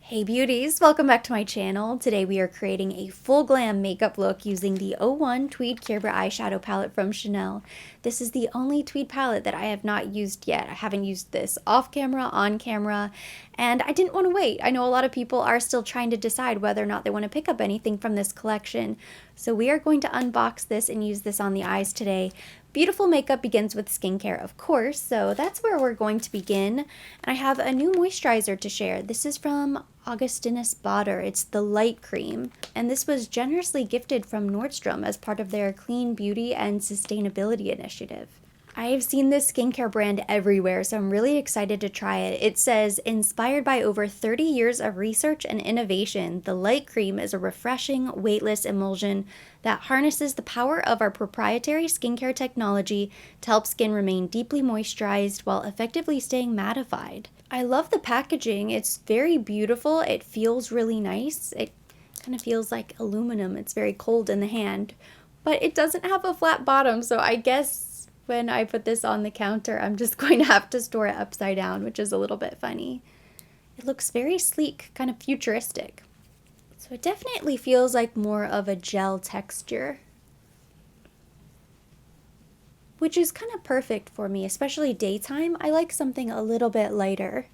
Hey beauties, welcome back to my channel. Today we are creating a full glam makeup look using the 01 Tweed Cuivre Eyeshadow palette from Chanel. This is the only tweed palette that I have not used yet. I haven't used this off camera, on camera, and I didn't want to wait. I know a lot of people are still trying to decide whether or not they want to pick up anything from this collection. So we are going to unbox this and use this on the eyes today. Beautiful makeup begins with skincare, of course, so that's where we're going to begin. And I have a new moisturizer to share. This is from Augustinus Bader. It's the light cream, and this was generously gifted from Nordstrom as part of their clean beauty and sustainability initiative. I have seen this skincare brand everywhere, so I'm really excited to try it. It says, inspired by over 30 years of research and innovation, the light cream is a refreshing, weightless emulsion that harnesses the power of our proprietary skincare technology to help skin remain deeply moisturized while effectively staying mattified. I love the packaging. It's very beautiful. It feels really nice. It kind of feels like aluminum. It's very cold in the hand, but it doesn't have a flat bottom, so I guess when I put this on the counter, I'm just going to have to store it upside down, which is a little bit funny. It looks very sleek, kind of futuristic. So it definitely feels like more of a gel texture, which is kind of perfect for me, especially daytime. I like something a little bit lighter.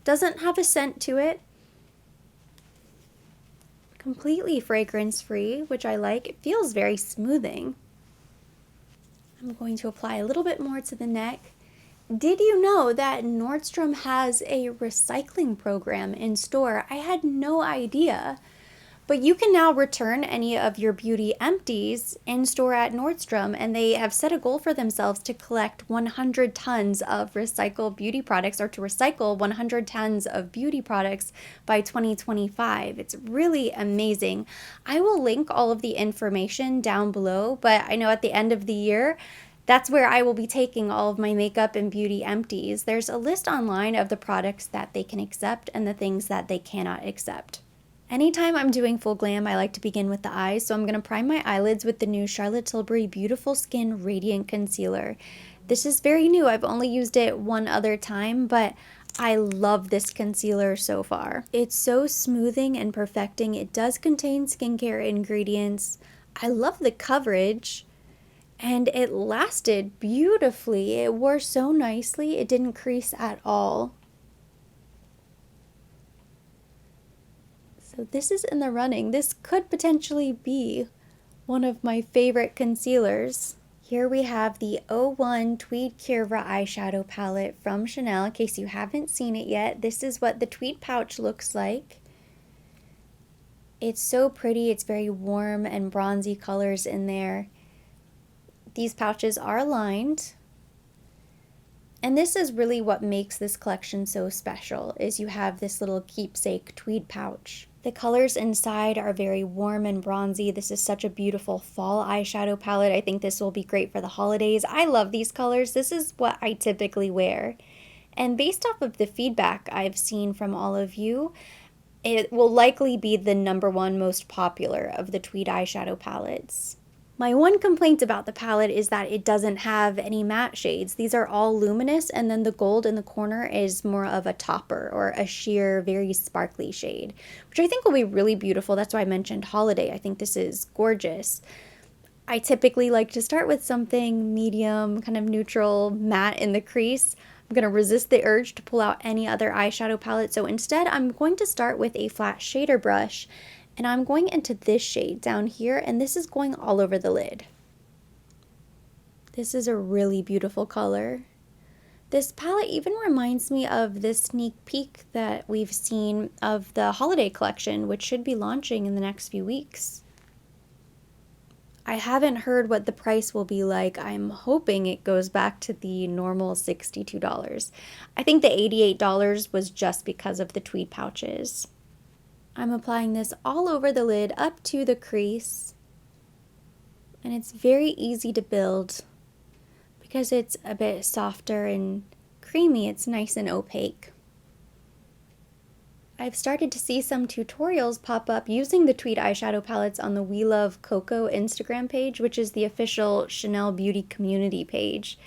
Doesn't have a scent to it. Completely fragrance-free, which I like. It feels very smoothing. I'm going to apply a little bit more to the neck. Did you know that Nordstrom has a recycling program in store? I had no idea. But you can now return any of your beauty empties in store at Nordstrom, and they have set a goal for themselves to collect 100 tons of recycled beauty products, or to recycle 100 tons of beauty products by 2025. It's really amazing. I will link all of the information down below, but I know at the end of the year, that's where I will be taking all of my makeup and beauty empties. There's a list online of the products that they can accept and the things that they cannot accept. Anytime I'm doing full glam, I like to begin with the eyes, so I'm going to prime my eyelids with the new Charlotte Tilbury Beautiful Skin Radiant Concealer. This is very new. I've only used it one other time, but I love this concealer so far. It's so smoothing and perfecting. It does contain skincare ingredients. I love the coverage, and it lasted beautifully. It wore so nicely. It didn't crease at all. So this is in the running. This could potentially be one of my favorite concealers. Here we have the 01 Tweed Cuivre Eyeshadow palette from Chanel. In case you haven't seen it yet, this is what the tweed pouch looks like. It's so pretty. It's very warm and bronzy colors in there. These pouches are lined. And this is really what makes this collection so special, is you have this little keepsake tweed pouch. The colors inside are very warm and bronzy. This is such a beautiful fall eyeshadow palette. I think this will be great for the holidays. I love these colors. This is what I typically wear. And based off of the feedback I've seen from all of you, it will likely be the #1 most popular of the tweed eyeshadow palettes. My one complaint about the palette is that it doesn't have any matte shades. These are all luminous, and then the gold in the corner is more of a topper or a sheer, very sparkly shade, which I think will be really beautiful. That's why I mentioned holiday. I think this is gorgeous. I typically like to start with something medium, kind of neutral, matte in the crease. I'm going to resist the urge to pull out any other eyeshadow palette, so instead I'm going to start with a flat shader brush. And I'm going into this shade down here, and this is going all over the lid. This is a really beautiful color. This palette even reminds me of this sneak peek that we've seen of the holiday collection, which should be launching in the next few weeks. I haven't heard what the price will be like. I'm hoping it goes back to the normal $62. I think the $88 was just because of the tweed pouches. I'm applying this all over the lid up to the crease, and it's very easy to build because it's a bit softer and creamy. It's nice and opaque. I've started to see some tutorials pop up using the tweed eyeshadow palettes on the We Love Coco Instagram page, which is the official Chanel beauty community page.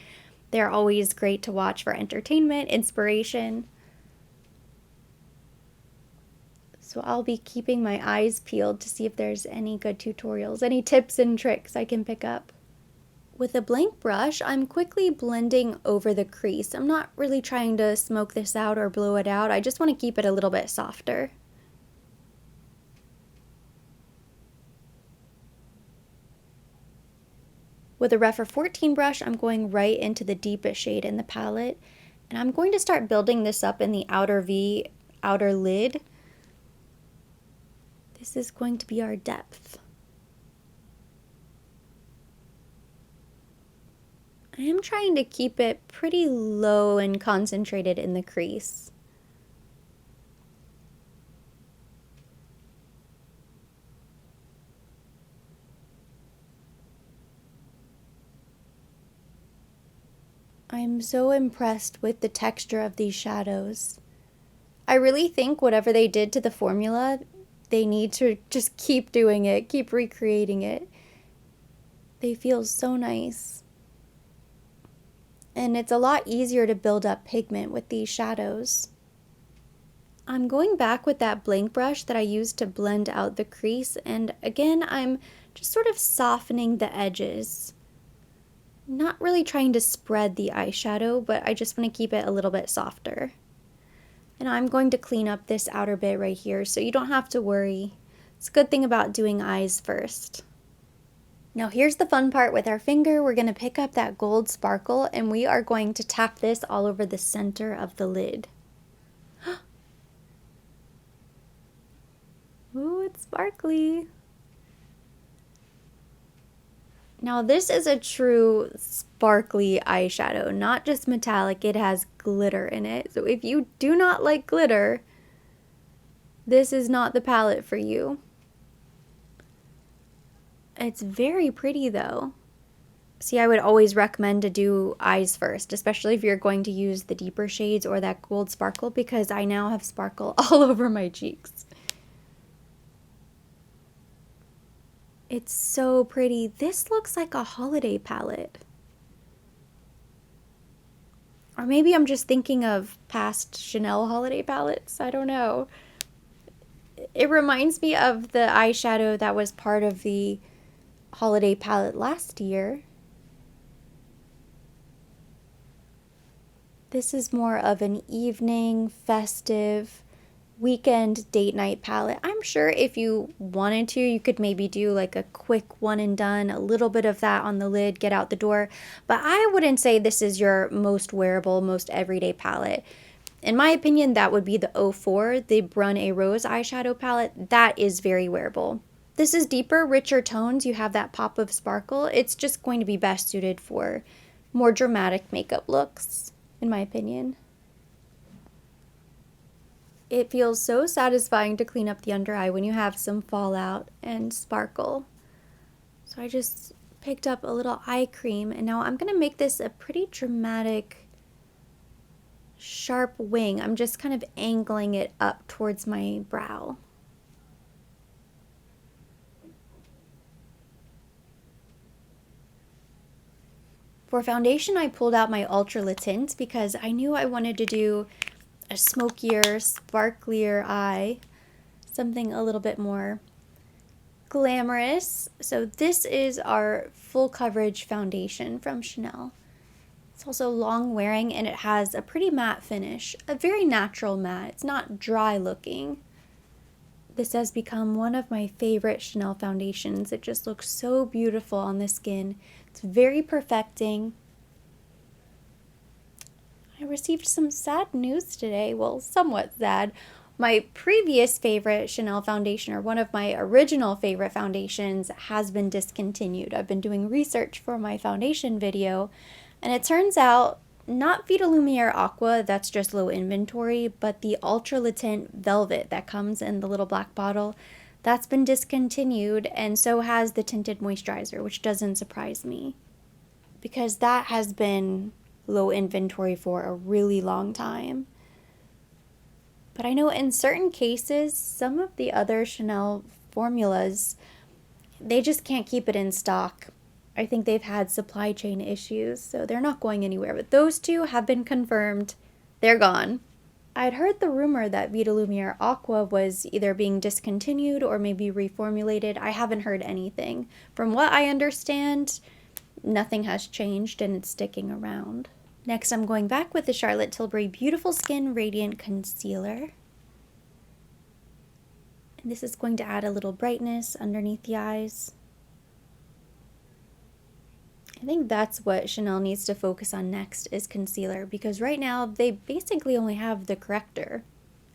They're always great to watch for entertainment, inspiration. So I'll be keeping my eyes peeled to see if there's any good tutorials, any tips and tricks I can pick up. With a blank brush, I'm quickly blending over the crease. I'm not really trying to smoke this out or blow it out. I just want to keep it a little bit softer. With a Rephr 14 brush, I'm going right into the deepest shade in the palette. And I'm going to start building this up in the outer V, outer lid. This is going to be our depth. I am trying to keep it pretty low and concentrated in the crease. I'm so impressed with the texture of these shadows. I really think whatever they did to the formula, they need to just keep doing it, keep recreating it. They feel so nice. And it's a lot easier to build up pigment with these shadows. I'm going back with that blank brush that I used to blend out the crease, and again, I'm just sort of softening the edges. Not really trying to spread the eyeshadow, but I just want to keep it a little bit softer. And I'm going to clean up this outer bit right here, so you don't have to worry. It's a good thing about doing eyes first. Now here's the fun part with our finger. We're going to pick up that gold sparkle, and we are going to tap this all over the center of the lid. Ooh, it's sparkly. Now this is a true sparkly eyeshadow, not just metallic, it has glitter in it. So if you do not like glitter, this is not the palette for you. It's very pretty though. See, I would always recommend to do eyes first, especially if you're going to use the deeper shades or that gold sparkle, because I now have sparkle all over my cheeks. It's so pretty. This looks like a holiday palette. Or maybe I'm just thinking of past Chanel holiday palettes. I don't know. It reminds me of the eyeshadow that was part of the holiday palette last year. This is more of an evening, festive, weekend date night palette. I'm sure if you wanted to, you could maybe do like a quick one and done, a little bit of that on the lid, get out the door. But I wouldn't say this is your most wearable, most everyday palette. In my opinion, that would be the 04, the Brun A Rose eyeshadow palette. That is very wearable. This is deeper, richer tones. You have that pop of sparkle. It's just going to be best suited for more dramatic makeup looks, in my opinion. It feels so satisfying to clean up the under eye when you have some fallout and sparkle. So I just picked up a little eye cream, and now I'm going to make this a pretty dramatic, sharp wing. I'm just kind of angling it up towards my brow. For foundation, I pulled out my Ultra Le Tint because I knew I wanted to do a smokier, sparklier eye, something a little bit more glamorous. So this is our full coverage foundation from Chanel. It's also long wearing, and it has a pretty matte finish, a very natural matte. It's not dry looking. This has become one of my favorite Chanel foundations. It just looks so beautiful on the skin. It's very perfecting. I received some sad news today. Well, somewhat sad. My previous favorite Chanel foundation, or one of my original favorite foundations, has been discontinued. I've been doing research for my foundation video, and it turns out not Vita Lumiere Aqua, that's just low inventory, but the Ultra Le Tint Velvet that comes in the little black bottle, that's been discontinued, and so has the tinted moisturizer, which doesn't surprise me, because that has been low inventory for a really long time. But I know in certain cases, some of the other Chanel formulas, they just can't keep it in stock. I think they've had supply chain issues, so they're not going anywhere. But those two have been confirmed. They're gone. I'd heard the rumor that Vita Lumiere Aqua was either being discontinued or maybe reformulated. I haven't heard anything. From what I understand, nothing has changed and it's sticking around. Next, I'm going back with the Charlotte Tilbury Beautiful Skin Radiant Concealer. And this is going to add a little brightness underneath the eyes. I think that's what Chanel needs to focus on next is concealer, because right now they basically only have the corrector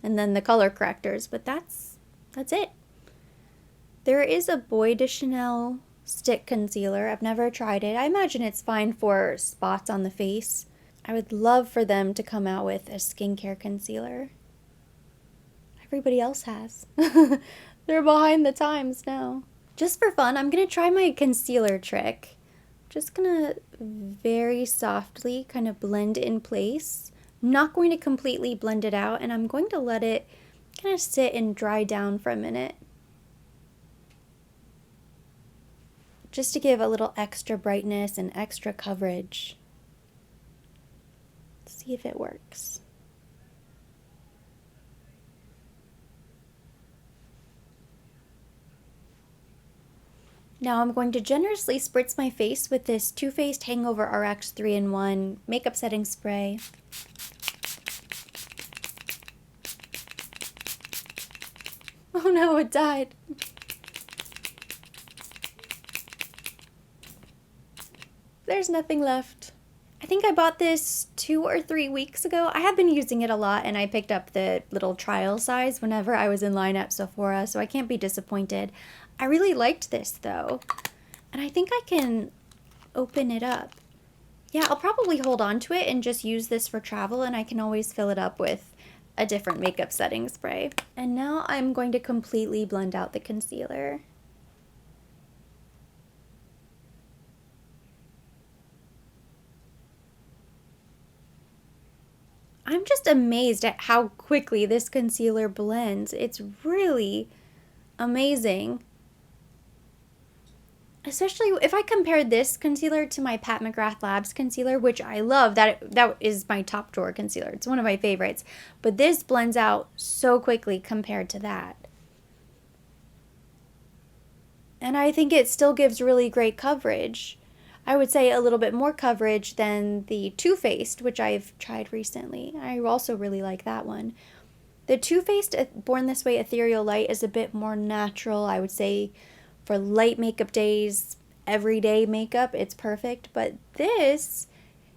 and then the color correctors, but that's it. There is a Bois de Chanel stick concealer. I've never tried it. I imagine it's fine for spots on the face. I would love for them to come out with a skincare concealer. Everybody else has. They're behind the times now. Just for fun, I'm going to try my concealer trick. Just gonna very softly kind of blend in place. I'm not going to completely blend it out, and I'm going to let it kind of sit and dry down for a minute. Just to give a little extra brightness and extra coverage. Let's see if it works. Now I'm going to generously spritz my face with this Too Faced Hangover RX 3-in-1 makeup setting spray. Oh no, it died. There's nothing left. I think I bought this 2 or 3 weeks ago. I have been using it a lot, and I picked up the little trial size whenever I was in line at Sephora, so I can't be disappointed. I really liked this though, and I think I can open it up. Yeah, I'll probably hold on to it and just use this for travel, and I can always fill it up with a different makeup setting spray. And now I'm going to completely blend out the concealer. I'm just amazed at how quickly this concealer blends. It's really amazing. Especially if I compare this concealer to my Pat McGrath Labs concealer, which I love. That is my top drawer concealer. It's one of my favorites. But this blends out so quickly compared to that. And I think it still gives really great coverage. I would say a little bit more coverage than the Too Faced, which I've tried recently. I also really like that one. The Too Faced Born This Way Ethereal Light is a bit more natural, I would say. For light makeup days, everyday makeup, it's perfect. But this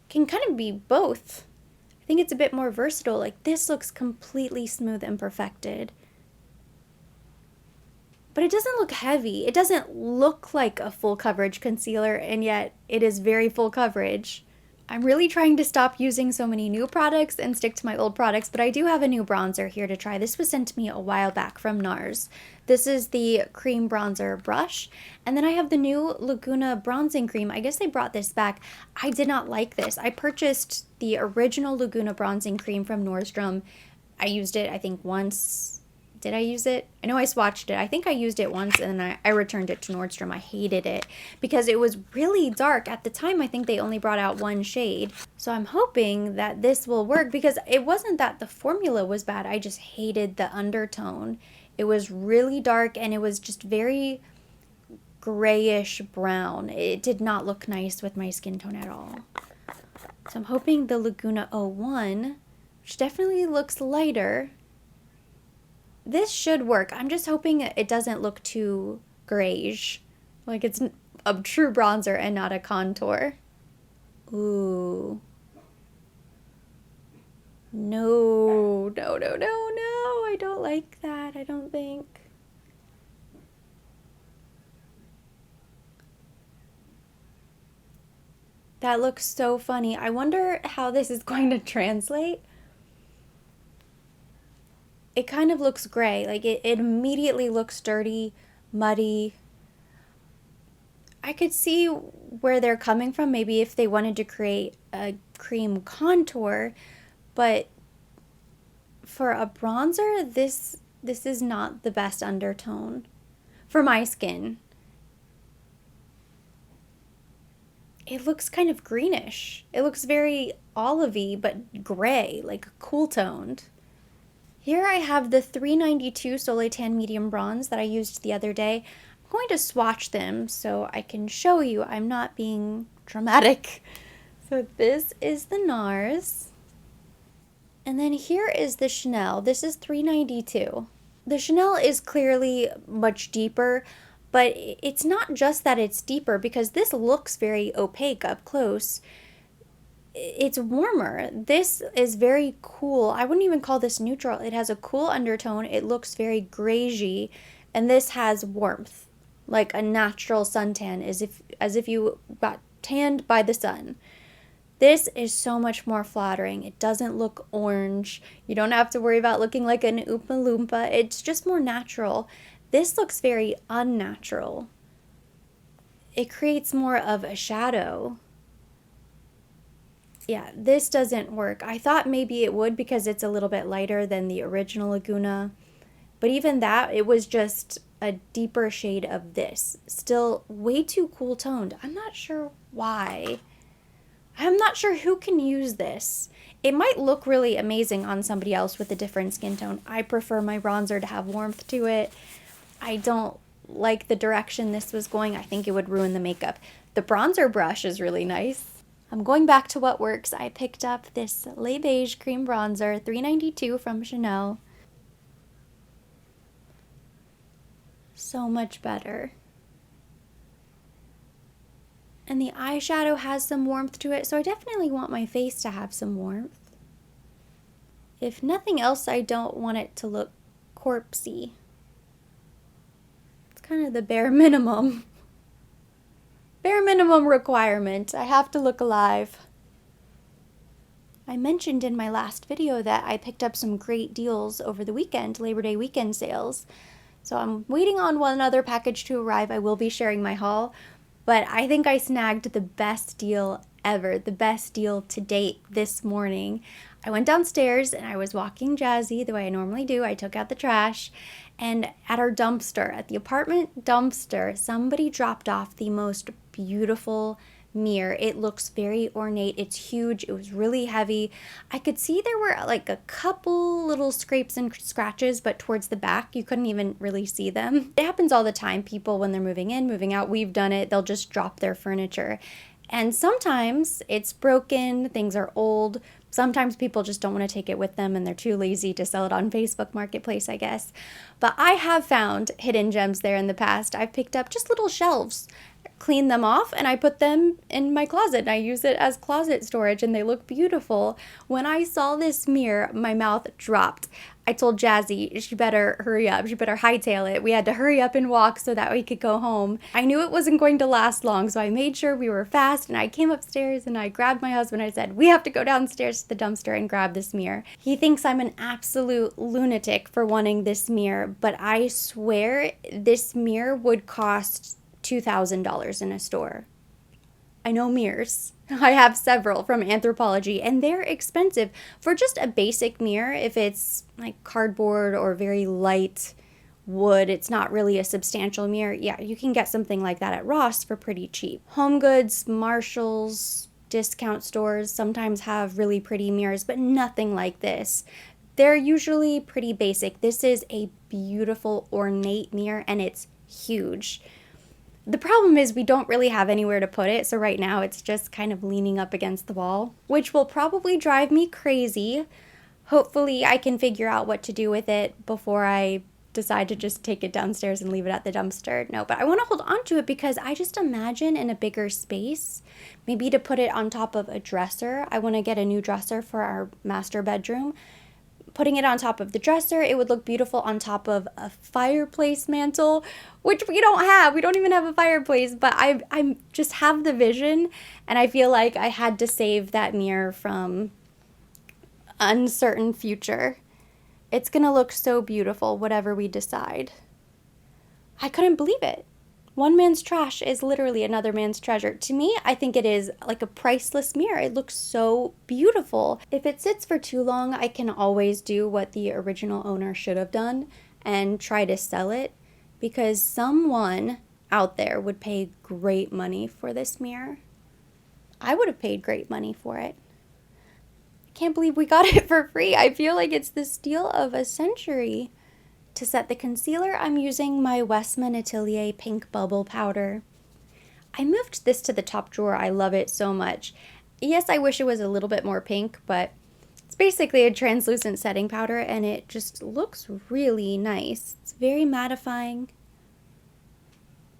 can kind of be both. I think it's a bit more versatile. Like, this looks completely smooth and perfected. But it doesn't look heavy. It doesn't look like a full coverage concealer, and yet it is very full coverage. I'm really trying to stop using so many new products and stick to my old products, but I do have a new bronzer here to try. This was sent to me a while back from NARS. This is the cream bronzer brush, and then I have the new Laguna bronzing cream. I guess they brought this back. I did not like this. I purchased the original Laguna bronzing cream from Nordstrom. I used it, I think, once. Did I use it? I know I swatched it. I think I used it once, and then I returned it to Nordstrom. I hated it because it was really dark. At the time, I think they only brought out one shade. So I'm hoping that this will work, because it wasn't that the formula was bad. I just hated the undertone. It was really dark, and it was just very grayish brown. It did not look nice with my skin tone at all. So I'm hoping the Laguna 01, which definitely looks lighter, this should work. I'm just hoping it doesn't look too grayish. Like it's a true bronzer and not a contour. Ooh. No, no, no, no, no. I don't like that, I don't think. That looks so funny. I wonder how this is going to translate. It kind of looks gray. Like it immediately looks dirty, muddy. I could see where they're coming from, maybe if they wanted to create a cream contour, but for a bronzer, this is not the best undertone for my skin. it looks kind of greenish. It looks very olivey, but gray, like cool toned. Here I have the 392 Soleil Tan Medium Bronze that I used the other day. I'm going to swatch them so I can show you I'm not being dramatic. So this is the NARS. And then here is the Chanel. This is 392. The Chanel is clearly much deeper, but it's not just that it's deeper because this looks very opaque up close. It's warmer. This is very cool. I wouldn't even call this neutral. It has a cool undertone. It looks very greigey, and this has warmth, like a natural suntan, as if you got tanned by the sun. This is so much more flattering. It doesn't look orange. You don't have to worry about looking like an Oompa Loompa. It's just more natural. This looks very unnatural. It creates more of a shadow. Yeah, this doesn't work. I thought maybe it would because it's a little bit lighter than the original Laguna. But even that, it was just a deeper shade of this. Still way too cool toned. I'm not sure why. I'm not sure who can use this. It might look really amazing on somebody else with a different skin tone. I prefer my bronzer to have warmth to it. I don't like the direction this was going. I think it would ruin the makeup. The bronzer brush is really nice. I'm going back to what works. I picked up this Le Beige Cream Bronzer, $3.92 from Chanel. So much better. And the eyeshadow has some warmth to it, so I definitely want my face to have some warmth. If nothing else, I don't want it to look corpsey. It's kind of the bare minimum. Bare minimum requirement. I have to look alive. I mentioned in my last video that I picked up some great deals over the weekend, Labor Day weekend sales. So I'm waiting on one other package to arrive. I will be sharing my haul, but I think I snagged the best deal ever, the best deal to date this morning. I went downstairs and I was walking jazzy the way I normally do. I took out the trash, and at our dumpster, at the apartment dumpster, somebody dropped off the most beautiful mirror. It looks very ornate. It's huge. It was really heavy. I could see there were like a couple little scrapes and scratches, but towards the back, you couldn't even really see them. It happens all the time. People, when they're moving in, moving out, we've done it. They'll just drop their furniture. And sometimes it's broken, things are old. Sometimes people just don't want to take it with them and they're too lazy to sell it on Facebook Marketplace, I guess. But I have found hidden gems there in the past. I've picked up just little shelves, cleaned them off, and I put them in my closet. I use it as closet storage and they look beautiful. When I saw this mirror, my mouth dropped. I told Jazzy she better hurry up, she better hightail it. We had to hurry up and walk so that we could go home. I knew it wasn't going to last long, so I made sure we were fast, and I came upstairs and I grabbed my husband. I said, we have to go downstairs to the dumpster and grab this mirror. He thinks I'm an absolute lunatic for wanting this mirror, but I swear this mirror would cost $2,000 in a store. I know mirrors. I have several from Anthropologie, and they're expensive. For just a basic mirror, if it's like cardboard or very light wood, it's not really a substantial mirror, yeah, you can get something like that at Ross for pretty cheap. Home Goods, Marshalls, discount stores sometimes have really pretty mirrors, but nothing like this. They're usually pretty basic. This is a beautiful, ornate mirror, and it's huge. The problem is we don't really have anywhere to put it, so right now it's just kind of leaning up against the wall, which will probably drive me crazy. Hopefully I can figure out what to do with it before I decide to just take it downstairs and leave it at the dumpster. No, but I want to hold on to it because I just imagine in a bigger space, maybe to put it on top of a dresser. I want to get a new dresser for our master bedroom. Putting it on top of the dresser, it would look beautiful on top of a fireplace mantle, which we don't have. We don't even have a fireplace, but I just have the vision, and I feel like I had to save that mirror from uncertain future. It's gonna look so beautiful, whatever we decide. I couldn't believe it. One man's trash is literally another man's treasure. To me, I think it is like a priceless mirror. It looks so beautiful. If it sits for too long, I can always do what the original owner should have done and try to sell it, because someone out there would pay great money for this mirror. I would have paid great money for it. I can't believe we got it for free. I feel like it's the steal of a century. To set the concealer, I'm using my Westman Atelier Pink Bubble Powder. I moved this to the top drawer. I love it so much. Yes, I wish it was a little bit more pink, but it's basically a translucent setting powder and it just looks really nice. It's very mattifying,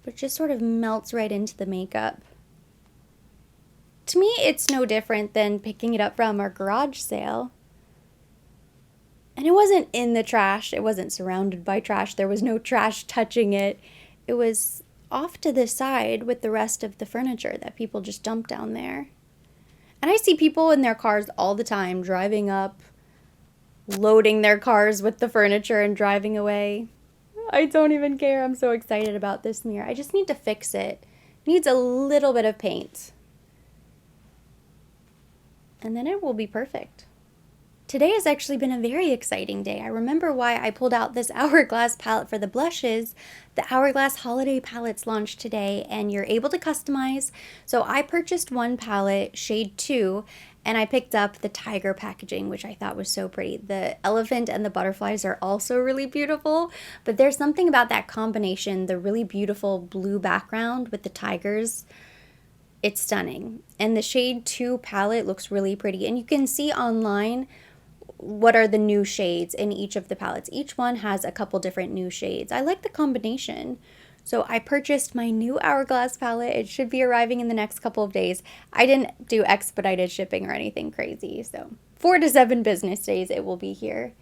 but just sort of melts right into the makeup. To me, it's no different than picking it up from our garage sale. And it wasn't in the trash. It wasn't surrounded by trash. There was no trash touching it. It was off to the side with the rest of the furniture that people just dumped down there. And I see people in their cars all the time driving up, loading their cars with the furniture and driving away. I don't even care. I'm so excited about this mirror. I just need to fix it. It needs a little bit of paint. And then it will be perfect. Today has actually been a very exciting day. I remember why I pulled out this Hourglass palette for the blushes. The Hourglass holiday palettes launched today and you're able to customize. So I purchased one palette, shade 2, and I picked up the tiger packaging, which I thought was so pretty. The elephant and the butterflies are also really beautiful, but there's something about that combination, the really beautiful blue background with the tigers. It's stunning. And the shade 2 palette looks really pretty. And you can see online what are the new shades in each of the palettes. Each one has a couple different new shades. I like the combination. So I purchased my new Hourglass palette. It should be arriving in the next couple of days. I didn't do expedited shipping or anything crazy. So 4 to 7 business days it will be here.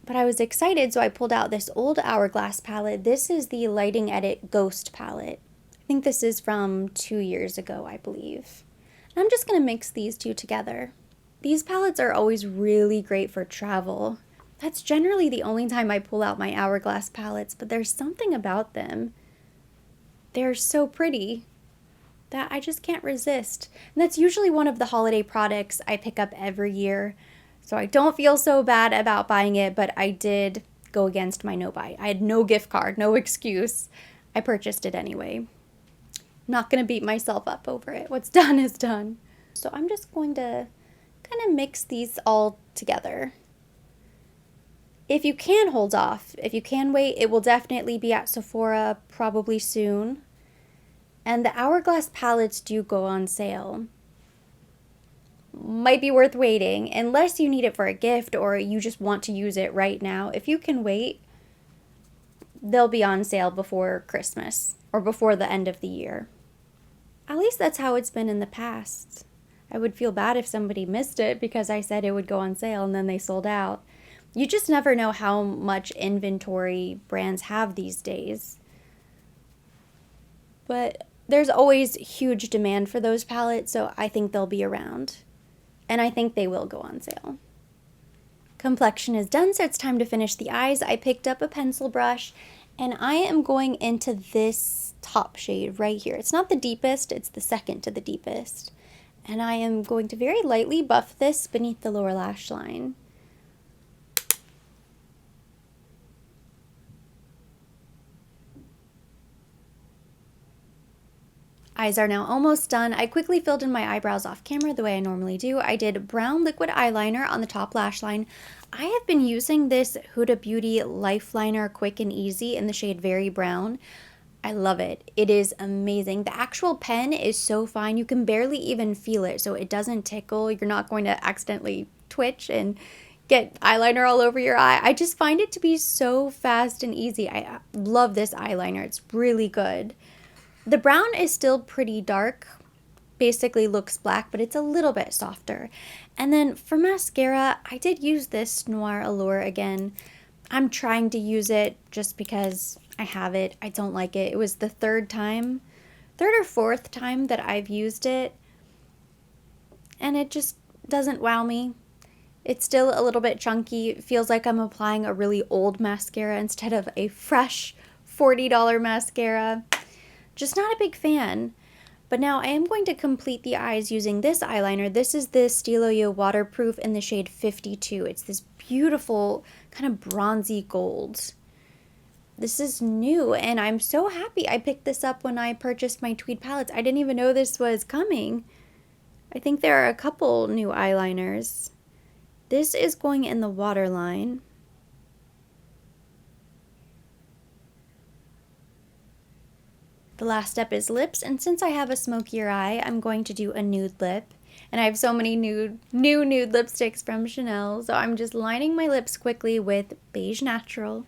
But I was excited, so I pulled out this old Hourglass palette. This is the Lighting Edit Ghost palette. I think this is from 2 years ago, I believe. And I'm just going to mix these two together. These palettes are always really great for travel. That's generally the only time I pull out my Hourglass palettes, but there's something about them. They're so pretty that I just can't resist. And that's usually one of the holiday products I pick up every year. So I don't feel so bad about buying it, but I did go against my no buy. I had no gift card, no excuse. I purchased it anyway. Not going to beat myself up over it. What's done is done. So I'm just going to kind of mix these all together. If you can hold off, if you can wait, it will definitely be at Sephora probably soon. And the Hourglass palettes do go on sale. Might be worth waiting, unless you need it for a gift or you just want to use it right now. If you can wait, they'll be on sale before Christmas or before the end of the year. At least that's how it's been in the past. I would feel bad if somebody missed it because I said it would go on sale and then they sold out. You just never know how much inventory brands have these days. But there's always huge demand for those palettes, so I think they'll be around. And I think they will go on sale. Complexion is done, so it's time to finish the eyes. I picked up a pencil brush and I am going into this top shade right here. It's not the deepest, it's the second to the deepest. And I am going to very lightly buff this beneath the lower lash line. Eyes are now almost done. I quickly filled in my eyebrows off camera the way I normally do. I did brown liquid eyeliner on the top lash line. I have been using this Huda Beauty Life Liner Quick and Easy in the shade Very Brown. I love it. It is amazing. The actual pen is so fine. You can barely even feel it, so it doesn't tickle. You're not going to accidentally twitch and get eyeliner all over your eye. I just find it to be so fast and easy. I love this eyeliner. It's really good. The brown is still pretty dark. Basically looks black, but it's a little bit softer. And then for mascara, I did use this Noir Allure again. I'm trying to use it just because I have it. I don't like it. It was the third or fourth time that I've used it. And it just doesn't wow me. It's still a little bit chunky. It feels like I'm applying a really old mascara instead of a fresh $40 mascara. Just not a big fan. But now I am going to complete the eyes using this eyeliner. This is the Stilo Yo Waterproof in the shade 52. It's this beautiful kind of bronzy gold. This is new, and I'm so happy I picked this up when I purchased my Tweed palettes. I didn't even know this was coming. I think there are a couple new eyeliners. This is going in the waterline. The last step is lips, and since I have a smokier eye, I'm going to do a nude lip. And I have so many new nude lipsticks from Chanel, so I'm just lining my lips quickly with Beige Natural.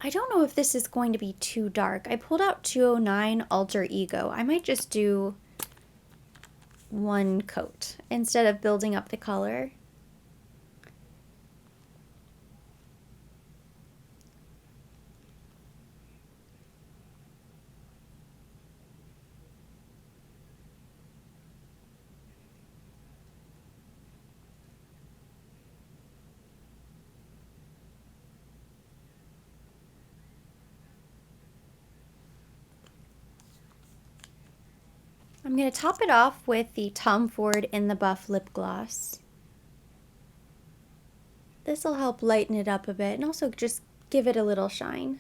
I don't know if this is going to be too dark. I pulled out 209 Alter Ego. I might just do one coat instead of building up the color. I'm going to top it off with the Tom Ford In the Buff lip gloss. This will help lighten it up a bit and also just give it a little shine.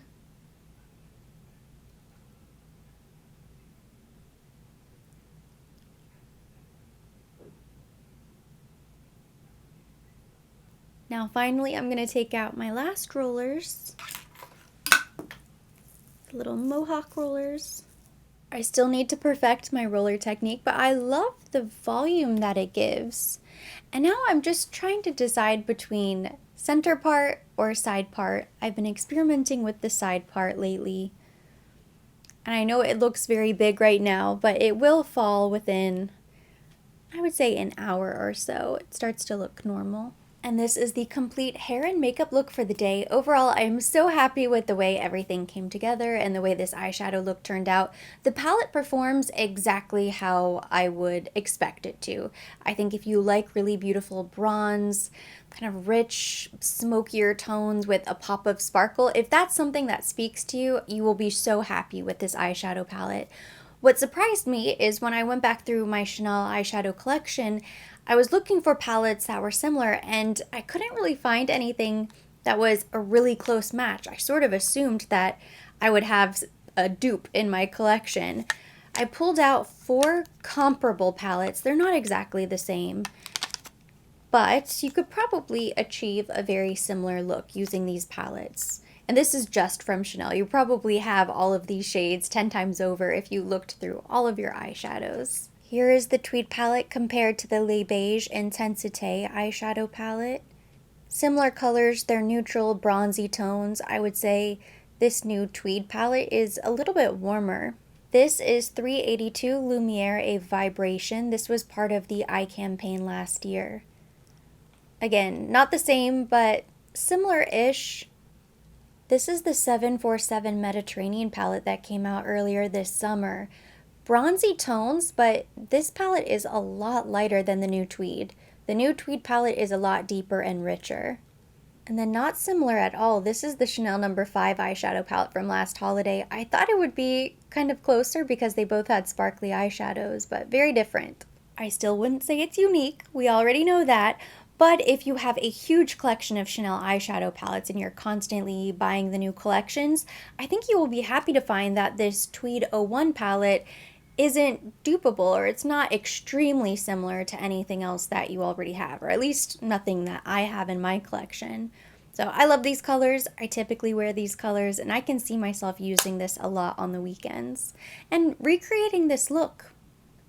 Now finally I'm going to take out my last rollers, the little mohawk rollers. I still need to perfect my roller technique, but I love the volume that it gives. And now I'm just trying to decide between center part or side part. I've been experimenting with the side part lately. And I know it looks very big right now, but it will fall within, I would say, an hour or so. It starts to look normal. And this is the complete hair and makeup look for the day. Overall, I am so happy with the way everything came together and the way this eyeshadow look turned out. The palette performs exactly how I would expect it to. I think if you like really beautiful bronze, kind of rich, smokier tones with a pop of sparkle, if that's something that speaks to you, you will be so happy with this eyeshadow palette. What surprised me is when I went back through my Chanel eyeshadow collection, I was looking for palettes that were similar and I couldn't really find anything that was a really close match. I sort of assumed that I would have a dupe in my collection. I pulled out 4 comparable palettes. They're not exactly the same, but you could probably achieve a very similar look using these palettes. And this is just from Chanel. You probably have all of these shades 10 times over if you looked through all of your eyeshadows. Here is the Tweed palette compared to the Le Beige Intensité eyeshadow palette. Similar colors, they're neutral, bronzy tones. I would say this new Tweed palette is a little bit warmer. This is 382 Lumiere A Vibration. This was part of the eye campaign last year. Again, not the same, but similar-ish. This is the 747 Mediterranean palette that came out earlier this summer. Bronzy tones, but this palette is a lot lighter than the new Tweed. The new Tweed palette is a lot deeper and richer. And then not similar at all, this is the Chanel No. 5 eyeshadow palette from last holiday. I thought it would be kind of closer because they both had sparkly eyeshadows, but very different. I still wouldn't say it's unique, we already know that, but if you have a huge collection of Chanel eyeshadow palettes and you're constantly buying the new collections, I think you will be happy to find that this Tweed 01 palette isn't dupeable, or it's not extremely similar to anything else that you already have, or at least nothing that I have in my collection. So I love these colors. I typically wear these colors and I can see myself using this a lot on the weekends and recreating this look.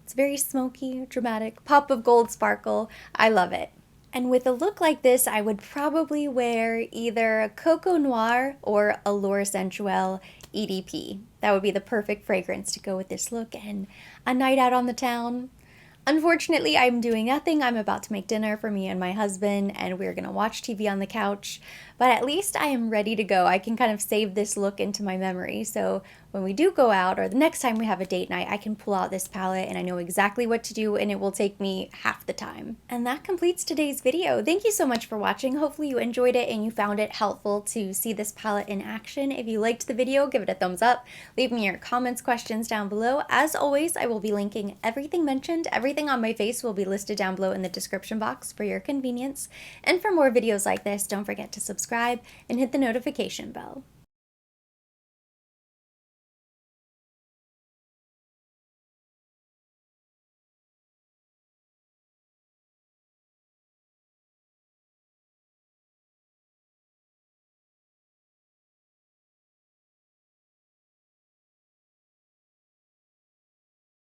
It's very smoky, dramatic, pop of gold sparkle. I love it. And with a look like this, I would probably wear either Coco Noir or Allure Sensuelle EDP. That would be the perfect fragrance to go with this look and a night out on the town. Unfortunately, I'm doing nothing. I'm about to make dinner for me and my husband, and we're gonna watch TV on the couch. But at least I am ready to go. I can kind of save this look into my memory. So when we do go out or the next time we have a date night, I can pull out this palette and I know exactly what to do and it will take me half the time. And that completes today's video. Thank you so much for watching. Hopefully you enjoyed it and you found it helpful to see this palette in action. If you liked the video, give it a thumbs up. Leave me your comments, questions down below. As always, I will be linking everything mentioned. Everything on my face will be listed down below in the description box for your convenience. And for more videos like this, don't forget to subscribe and hit the notification bell.